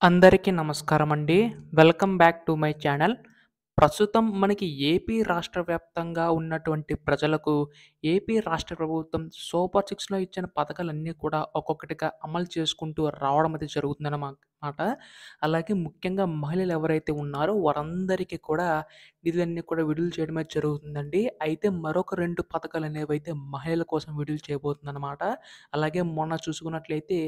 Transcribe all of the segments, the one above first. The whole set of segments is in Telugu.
అందరికీ నమస్కారమండి. Welcome back to my channel. ప్రస్తుతం మనకి ఏపీ రాష్ట్ర వ్యాప్తంగా ఉన్నటువంటి ప్రజలకు ఏపీ రాష్ట్ర ప్రభుత్వం సూపర్ సిక్స్‌లో ఇచ్చిన పథకాలన్నీ కూడా ఒక్కొక్కటిగా అమలు చేసుకుంటూ రావడం అయితే జరుగుతుందనమాట. అలాగే ముఖ్యంగా మహిళలు ఎవరైతే ఉన్నారో వారందరికీ కూడా నిధులన్నీ కూడా విడుదల చేయడమే జరుగుతుందండి. అయితే మరొక 2 పథకాలనేవైతే మహిళల కోసం విడుదల చేయబోతుందనమాట. అలాగే మొన్న చూసుకున్నట్లయితే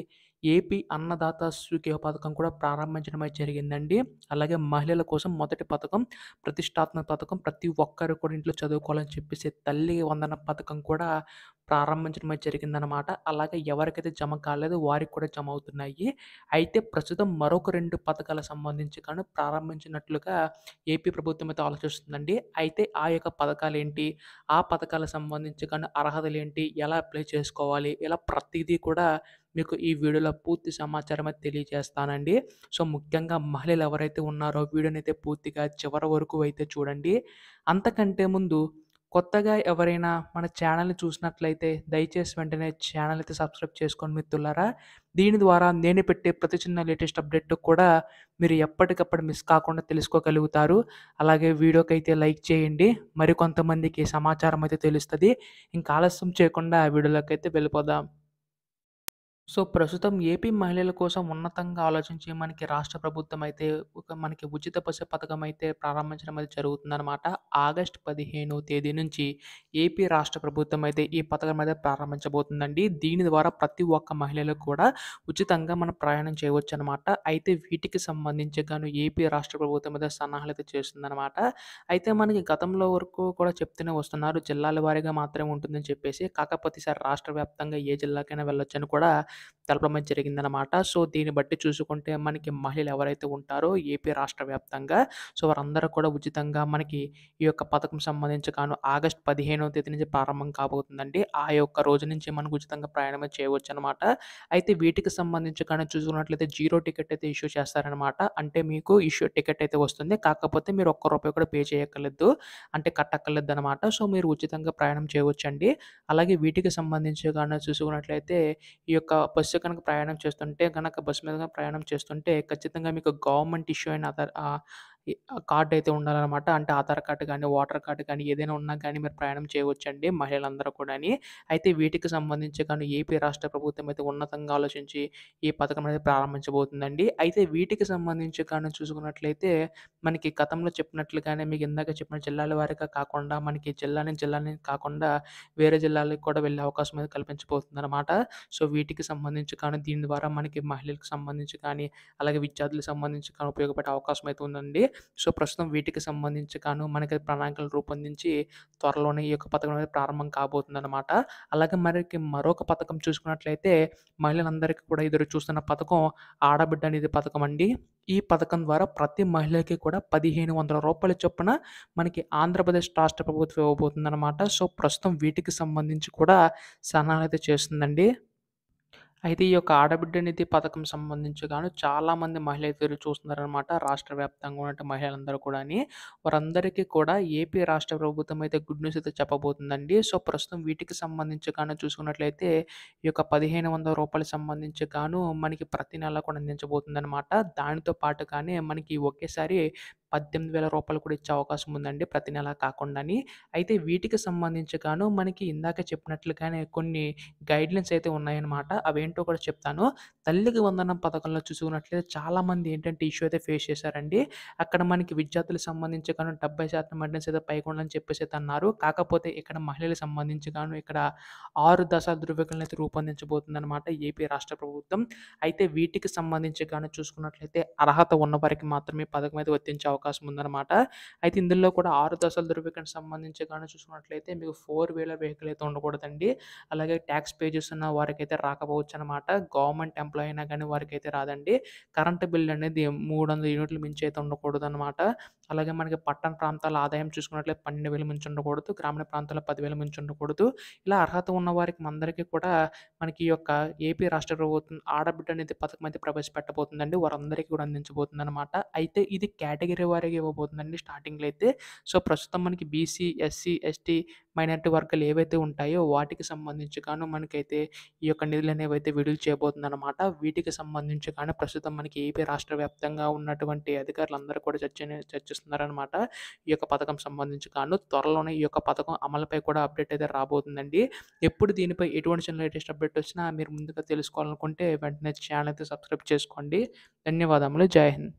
ఏపీ అన్నదాత సుఖీభ పథకం కూడా ప్రారంభించడమే జరిగిందండి. అలాగే మహిళల కోసం మొదటి పథకం, ప్రతిష్టాత్మక పథకం ప్రతి ఒక్కరు కూడా ఇంట్లో చదువుకోవాలని చెప్పేసి తల్లి వందన పథకం కూడా ప్రారంభించడమే జరిగిందనమాట. అలాగే ఎవరికైతే జమ కాలేదో వారికి కూడా జమ అవుతున్నాయి. అయితే ప్రస్తుతం మరొక 2 పథకాలకు సంబంధించి కానీ ప్రారంభించినట్లుగా ఏపీ ప్రభుత్వం అయితే ఆలోచిస్తుందండి. అయితే ఆ యొక్క పథకాలేంటి? ఆ పథకాలకు సంబంధించి కానీ అర్హతలేంటి? ఎలా అప్లై చేసుకోవాలి? ఇలా ప్రతీదీ కూడా మీకు ఈ వీడియోలో పూర్తి సమాచారం అయితే తెలియజేస్తానండి. సో, ముఖ్యంగా మహిళలు ఎవరైతే ఉన్నారో వీడియోనైతే పూర్తిగా చివరి వరకు అయితే చూడండి. అంతకంటే ముందు కొత్తగా ఎవరైనా మన ఛానల్‌ని చూసినట్లయితే దయచేసి వెంటనే ఛానల్ అయితే సబ్స్క్రైబ్ చేసుకోండి మిత్రులారా. దీని ద్వారా నేను పెట్టే ప్రతి చిన్న లేటెస్ట్ అప్డేట్ కూడా మీరు ఎప్పటికప్పుడు మిస్ కాకుండా తెలుసుకోగలుగుతారు. అలాగే వీడియోకైతే లైక్ చేయండి. మరికొంతమందికి సమాచారం అయితే తెలుస్తది. ఇంకా ఆలస్యం చేయకుండా వీడియోలోకైతే వెళ్ళిపోదాం. సో, ప్రస్తుతం ఏపీ మహిళల కోసం ఉన్నతంగా ఆలోచించి మనకి రాష్ట్ర ప్రభుత్వం అయితే ఒక మనకి ఉచిత బస్సు పథకం అయితే ప్రారంభించడం అయితే జరుగుతుందనమాట. ఆగస్టు 15 తేదీ నుంచి ఏపీ రాష్ట్ర ప్రభుత్వం అయితే ఈ పథకం అయితే ప్రారంభించబోతుందండి. దీని ద్వారా ప్రతి ఒక్క మహిళలకు కూడా ఉచితంగా మనం ప్రయాణం చేయవచ్చనమాట. అయితే వీటికి సంబంధించి గాను ఏపీ రాష్ట్ర ప్రభుత్వం అయితే సన్నాహాలు అయితే చేస్తుందనమాట. అయితే మనకి గతంలో వరకు కూడా చెప్తూనే వస్తున్నారు జిల్లాల వారీగా మాత్రమే ఉంటుందని చెప్పేసి. కాకపోతే ఈసారి రాష్ట్ర వ్యాప్తంగా ఏ జిల్లాకైనా వెళ్ళొచ్చని కూడా తెలపడం అయితే జరిగిందనమాట. సో, దీన్ని బట్టి చూసుకుంటే మనకి మహిళలు ఎవరైతే ఉంటారో ఏపీ రాష్ట్ర వ్యాప్తంగా సో, వారందరూ కూడా ఉచితంగా మనకి ఈ యొక్క పథకం సంబంధించి గాను ఆగస్టు 15వ తేదీ నుంచి ప్రారంభం కాబోతుందండి. ఆ యొక్క రోజు నుంచి మనకు ఉచితంగా ప్రయాణం అయితే చేయవచ్చనమాట. అయితే వీటికి సంబంధించి కానీ చూసుకున్నట్లయితే జీరో టికెట్ అయితే ఇష్యూ చేస్తారనమాట. అంటే మీకు టికెట్ అయితే వస్తుంది. కాకపోతే మీరు ఒక్క రూపాయి కూడా పే చేయక్కర్లేదు. అంటే కట్టక్కర్లేదనమాట. సో, మీరు ఉచితంగా ప్రయాణం చేయవచ్చండి. అలాగే వీటికి సంబంధించి గాను చూసుకున్నట్లయితే ఈ యొక్క బస్సు కనుక ప్రయాణం చేస్తుంటే గనక బస్సు మీద ప్రయాణం చేస్తుంటే ఖచ్చితంగా మీకు గవర్నమెంట్ ఇష్యూ అయిన కార్డ్ అయితే ఉండాలనమాట. అంటే ఆధార్ కార్డ్ గానీ, ఓటర్ కార్డ్ గానీ ఏదైనా ఉన్నా గానీ మీరు ప్రయాణం చేయవచ్చండి మహిళలందరూ కూడాని. అయితే వీటికి సంబంధించి గాను ఏపీ రాష్ట్ర ప్రభుత్వం అయితే ఉన్నతంగా ఆలోచించి ఈ పథకం అనేది ప్రారంభించబోతుందండి. అయితే వీటికి సంబంధించి గాను చూసుకున్నట్లయితే మనకి గతంలో చెప్పినట్లుగానే మీకు ఇందాక చెప్పిన జిల్లాల వారీగా కాకుండా మనకి జిల్లాని కాకుండా వేరే జిల్లాలకు కూడా వెళ్ళే అవకాశం అనేది కల్పించబోతుందనమాట. సో, వీటికి సంబంధించి కానీ దీని ద్వారా మనకి మహిళలకు సంబంధించి కానీ, అలాగే విద్యార్థులకు సంబంధించి కానీ ఉపయోగపడే అవకాశం అయితే ఉందండి. సో, ప్రస్తుతం వీటికి సంబంధించి గాను మనకి ప్రణాళికలు రూపొందించి త్వరలోనే ఈ యొక్క పథకం అనేది ప్రారంభం కాబోతుందనమాట. అలాగే మనకి మరొక పథకం చూసుకున్నట్లయితే మహిళలందరికీ కూడా ఎదురు చూస్తున్న పథకం ఆడబిడ్డ నిధి పథకం అండి. ఈ పథకం ద్వారా ప్రతి మహిళకి కూడా రూ. 1500 చొప్పున మనకి ఆంధ్రప్రదేశ్ రాష్ట్ర ప్రభుత్వం ఇవ్వబోతుందనమాట. సో, ప్రస్తుతం వీటికి సంబంధించి కూడా సన్నాహాలయితే చేస్తుందండి. అయితే ఈ యొక్క ఆడబిడ్డ నిధి పథకం సంబంధించి గాను చాలామంది మహిళలు ఎదురు చూస్తున్నారనమాట. రాష్ట్ర వ్యాప్తంగా ఉన్నటువంటి మహిళలందరూ కూడాని. వారందరికీ కూడా ఏపీ రాష్ట్ర ప్రభుత్వం అయితే గుడ్ న్యూస్ అయితే చెప్పబోతుందండి. సో, ప్రస్తుతం వీటికి సంబంధించి గాను చూసుకున్నట్లయితే ఈ యొక్క రూ. 1500 సంబంధించి గాను మనకి ప్రతి నెల కూడా అందించబోతుందనమాట. దానితో పాటుగానే మనకి ఒకేసారి రూ. 18,000 కూడా ఇచ్చే అవకాశం ఉందండి ప్రతి నెల కాకుండాని. అయితే వీటికి సంబంధించి గాను మనకి ఇందాక చెప్పినట్లుగానే కొన్ని గైడ్‌లైన్స్ అయితే ఉన్నాయన్నమాట. అవేంటో కూడా చెప్తాను. తల్లికి వందనం పథకంలో చూసుకున్నట్లయితే చాలామంది ఏంటంటే ఇష్యూ అయితే ఫేస్ చేశారండి. అక్కడ మనకి విద్యార్థులకు సంబంధించి గాను 70% అటెండెన్స్ అయితే పైగా ఉందని చెప్పేసి అయితే అన్నారు. కాకపోతే ఇక్కడ మహిళలకు సంబంధించి గాను ఇక్కడ 6 దశల ధృవీకరణలు అయితే రూపొందించబోతుందన్నమాట ఏపీ రాష్ట్ర ప్రభుత్వం. అయితే వీటికి సంబంధించి గాను చూసుకున్నట్లయితే అర్హత ఉన్నవారికి మాత్రమే ఈ పథకం అయితే వర్తించే అవకాశం ఉందన్నమాట. అయితే ఇందులో కూడా 6 దశల ధృవీకరణకు సంబంధించి గాను చూసుకున్నట్లయితే మీకు 4 వీలర్ వెహికల్ అయితే ఉండకూడదండి. అలాగే ట్యాక్స్ పే చేస్తున్న వారికైతే రాకపోవచ్చనమాట. గవర్నమెంట్ ఎంప్లాయీ అయినా గానీ వారికైతే రాదండి. కరెంట్ బిల్ అనేది 300 యూనిట్లు మించి అయితే ఉండకూడదనమాట. అలాగే మనకి పట్టణ ప్రాంతాల ఆదాయం చూసుకున్నట్లయితే 12,000 మించి ఉండకూడదు. గ్రామీణ ప్రాంతాల్లో 10,000 మించి ఉండకూడదు. ఇలా అర్హత ఉన్న వారికి అందరికీ కూడా మనకి ఈ యొక్క ఏపీ రాష్ట్ర ప్రభుత్వం ఆడబిడ్డ నిధి పథకం అయితే ప్రవేశపెట్టబోతుందండి. వారందరికీ కూడా అందించబోతుందనమాట. అయితే ఇది కేటగిరీ వారీగా ఇవ్వబోతుందండి స్టార్టింగ్‌లో అయితే. సో, ప్రస్తుతం మనకి బీసీ, ఎస్సీ, ఎస్టీ, మైనారిటీ వర్గాలు ఏవైతే ఉంటాయో వాటికి సంబంధించి గాను మనకైతే ఈ యొక్క నిధులనేవైతే విడుదల చేయబోతుందనమాట. వీటికి సంబంధించి గాను ప్రస్తుతం మనకి ఏపీ రాష్ట్ర వ్యాప్తంగా ఉన్నటువంటి అధికారులందరూ కూడా చర్చిస్తున్నారనమాట. ఈ యొక్క పథకం సంబంధించి గాను. త్వరలోనే ఈ యొక్క పథకం అమలుపై కూడా అప్డేట్ అయితే రాబోతుందండి. ఎప్పుడు దీనిపై ఎటువంటి చిన్న లేటెస్ట్ అప్డేట్ వచ్చినా మీరు ముందుగా తెలుసుకోవాలనుకుంటే వెంటనే ఛానల్ అయితే సబ్స్క్రైబ్ చేసుకోండి. ధన్యవాదములు. జై హింద్.